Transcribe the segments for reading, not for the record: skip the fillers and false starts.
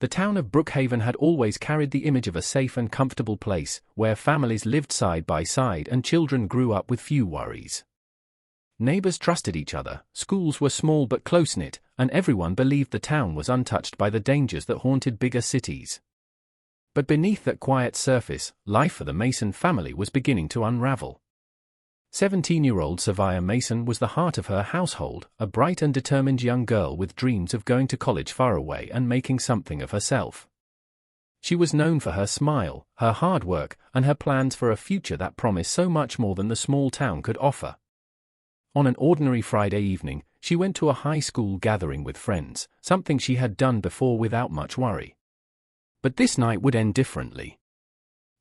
The town of Brookhaven had always carried the image of a safe and comfortable place, where families lived side by side and children grew up with few worries. Neighbors trusted each other, schools were small but close-knit, and everyone believed the town was untouched by the dangers that haunted bigger cities. But beneath that quiet surface, life for the Mason family was beginning to unravel. 17-year-old Savaya Mason was the heart of her household, a bright and determined young girl with dreams of going to college far away and making something of herself. She was known for her smile, her hard work, and her plans for a future that promised so much more than the small town could offer. On an ordinary Friday evening, she went to a high school gathering with friends, something she had done before without much worry. But this night would end differently.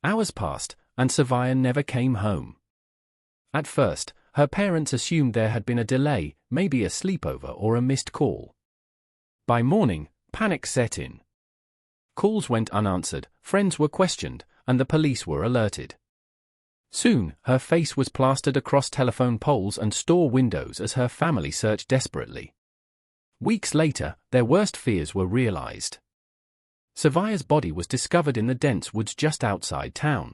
Hours passed, and Savaya never came home. At first, her parents assumed there had been a delay, maybe a sleepover or a missed call. By morning, panic set in. Calls went unanswered, friends were questioned, and the police were alerted. Soon, her face was plastered across telephone poles and store windows as her family searched desperately. Weeks later, their worst fears were realized. Savaya's body was discovered in the dense woods just outside town.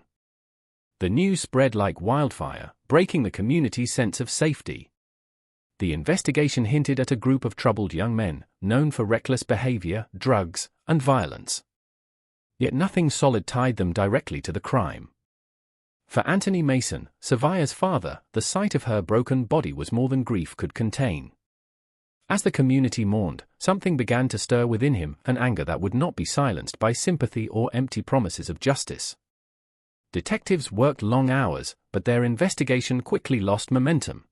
The news spread like wildfire, breaking the community's sense of safety. The investigation hinted at a group of troubled young men, known for reckless behavior, drugs, and violence. Yet nothing solid tied them directly to the crime. For Anthony Mason, Savaya's father, the sight of her broken body was more than grief could contain. As the community mourned, something began to stir within him, an anger that would not be silenced by sympathy or empty promises of justice. Detectives worked long hours, but their investigation quickly lost momentum.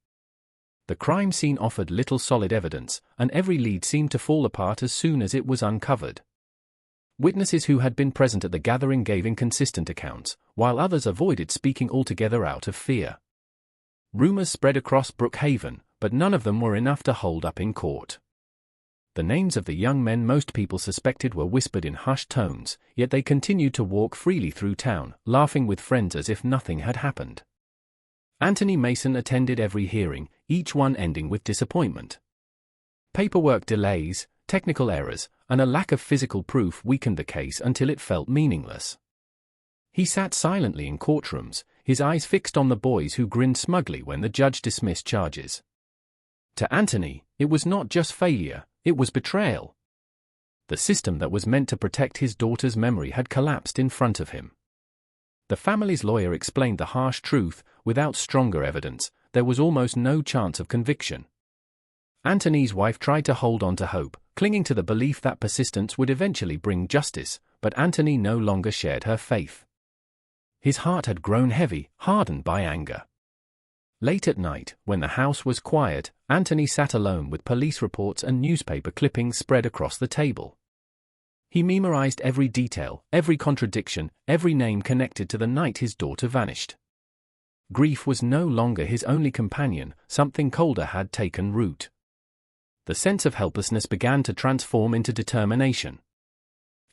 The crime scene offered little solid evidence, and every lead seemed to fall apart as soon as it was uncovered. Witnesses who had been present at the gathering gave inconsistent accounts, while others avoided speaking altogether out of fear. Rumors spread across Brookhaven, but none of them were enough to hold up in court. The names of the young men most people suspected were whispered in hushed tones, yet they continued to walk freely through town, laughing with friends as if nothing had happened. Anthony Mason attended every hearing, each one ending with disappointment. Paperwork delays, technical errors, and a lack of physical proof weakened the case until it felt meaningless. He sat silently in courtrooms, his eyes fixed on the boys who grinned smugly when the judge dismissed charges. To Anthony, it was not just failure, it was betrayal. The system that was meant to protect his daughter's memory had collapsed in front of him. The family's lawyer explained the harsh truth: without stronger evidence, there was almost no chance of conviction. Anthony's wife tried to hold on to hope, clinging to the belief that persistence would eventually bring justice, but Anthony no longer shared her faith. His heart had grown heavy, hardened by anger. Late at night, when the house was quiet, Anthony sat alone with police reports and newspaper clippings spread across the table. He memorized every detail, every contradiction, every name connected to the night his daughter vanished. Grief was no longer his only companion, something colder had taken root. The sense of helplessness began to transform into determination.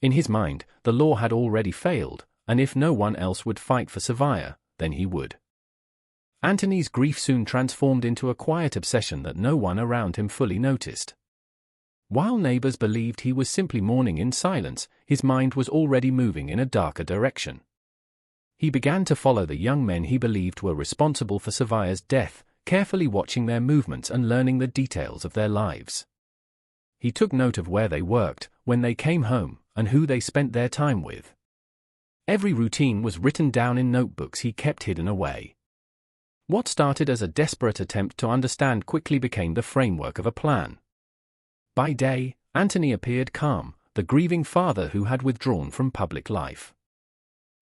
In his mind, the law had already failed, and if no one else would fight for Savaya, then he would. Anthony's grief soon transformed into a quiet obsession that no one around him fully noticed. While neighbors believed he was simply mourning in silence, his mind was already moving in a darker direction. He began to follow the young men he believed were responsible for Savaya's death, carefully watching their movements and learning the details of their lives. He took note of where they worked, when they came home, and who they spent their time with. Every routine was written down in notebooks he kept hidden away. What started as a desperate attempt to understand quickly became the framework of a plan. By day, Anthony appeared calm, the grieving father who had withdrawn from public life.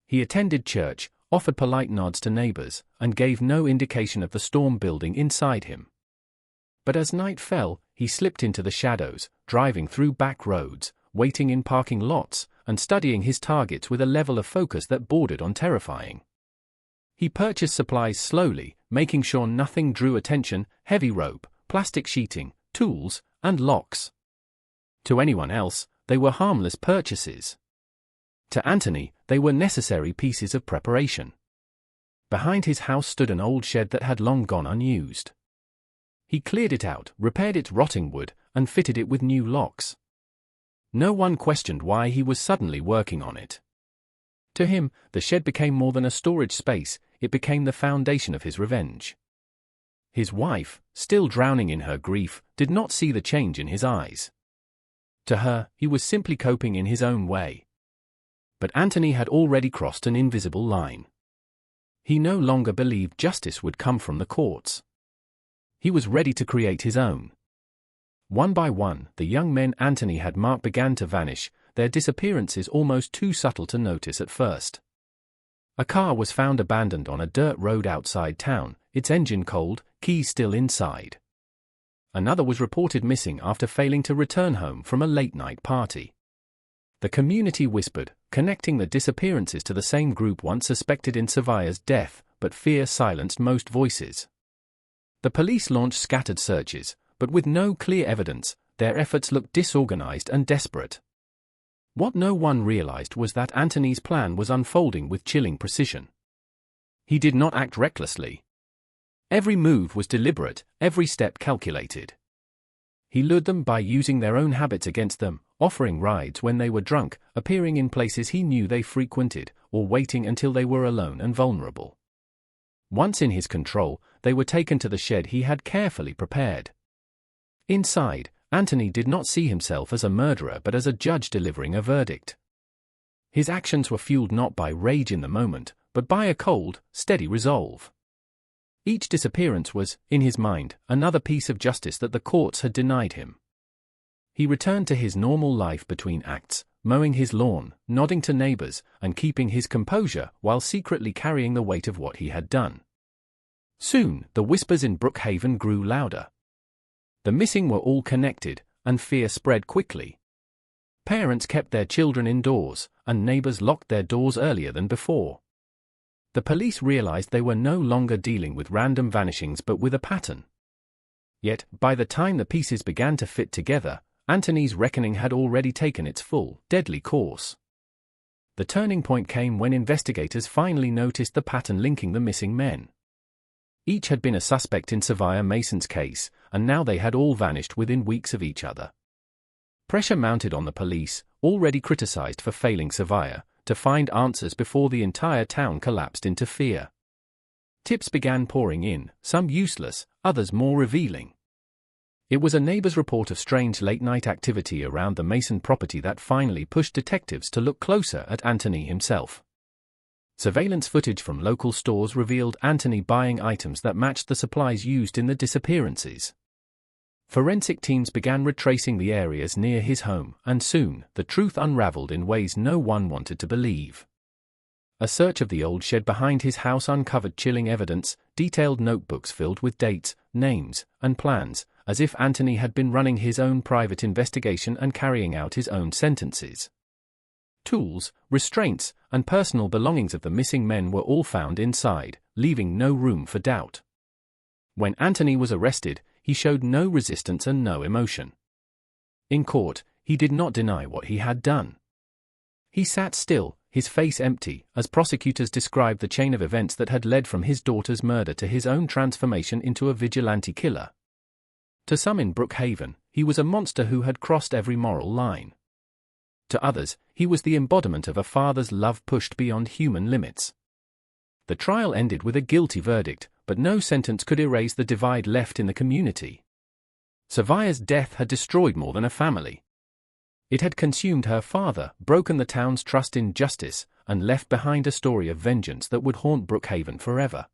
He attended church, offered polite nods to neighbors, and gave no indication of the storm building inside him. But as night fell, he slipped into the shadows, driving through back roads, waiting in parking lots, and studying his targets with a level of focus that bordered on terrifying. He purchased supplies slowly, making sure nothing drew attention: heavy rope, plastic sheeting, tools, and locks. To anyone else, they were harmless purchases. To Anthony, they were necessary pieces of preparation. Behind his house stood an old shed that had long gone unused. He cleared it out, repaired its rotting wood, and fitted it with new locks. No one questioned why he was suddenly working on it. To him, the shed became more than a storage space, it became the foundation of his revenge. His wife, still drowning in her grief, did not see the change in his eyes. To her, he was simply coping in his own way. But Anthony had already crossed an invisible line. He no longer believed justice would come from the courts. He was ready to create his own. One by one, the young men Anthony had marked began to vanish, their disappearances almost too subtle to notice at first. A car was found abandoned on a dirt road outside town, its engine cold, keys still inside. Another was reported missing after failing to return home from a late-night party. The community whispered, connecting the disappearances to the same group once suspected in Savaya's death, but fear silenced most voices. The police launched scattered searches, but with no clear evidence, their efforts looked disorganized and desperate. What no one realized was that Anthony's plan was unfolding with chilling precision. He did not act recklessly. Every move was deliberate, every step calculated. He lured them by using their own habits against them, offering rides when they were drunk, appearing in places he knew they frequented, or waiting until they were alone and vulnerable. Once in his control, they were taken to the shed he had carefully prepared. Inside, Anthony did not see himself as a murderer but as a judge delivering a verdict. His actions were fueled not by rage in the moment, but by a cold, steady resolve. Each disappearance was, in his mind, another piece of justice that the courts had denied him. He returned to his normal life between acts, mowing his lawn, nodding to neighbors, and keeping his composure while secretly carrying the weight of what he had done. Soon, the whispers in Brookhaven grew louder. The missing were all connected, and fear spread quickly. Parents kept their children indoors, and neighbors locked their doors earlier than before. The police realized they were no longer dealing with random vanishings but with a pattern. Yet, by the time the pieces began to fit together, Anthony's reckoning had already taken its full, deadly course. The turning point came when investigators finally noticed the pattern linking the missing men. Each had been a suspect in Savaya Mason's case, and now they had all vanished within weeks of each other. Pressure mounted on the police, already criticized for failing Savaya, to find answers before the entire town collapsed into fear. Tips began pouring in, some useless, others more revealing. It was a neighbor's report of strange late-night activity around the Mason property that finally pushed detectives to look closer at Anthony himself. Surveillance footage from local stores revealed Anthony buying items that matched the supplies used in the disappearances. Forensic teams began retracing the areas near his home, and soon, the truth unraveled in ways no one wanted to believe. A search of the old shed behind his house uncovered chilling evidence, detailed notebooks filled with dates, names, and plans, as if Anthony had been running his own private investigation and carrying out his own sentences. Tools, restraints, and personal belongings of the missing men were all found inside, leaving no room for doubt. When Anthony was arrested, he showed no resistance and no emotion. In court, he did not deny what he had done. He sat still, his face empty, as prosecutors described the chain of events that had led from his daughter's murder to his own transformation into a vigilante killer. To some in Brookhaven, he was a monster who had crossed every moral line. To others, he was the embodiment of a father's love pushed beyond human limits. The trial ended with a guilty verdict, but no sentence could erase the divide left in the community. Savaya's death had destroyed more than a family. It had consumed her father, broken the town's trust in justice, and left behind a story of vengeance that would haunt Brookhaven forever.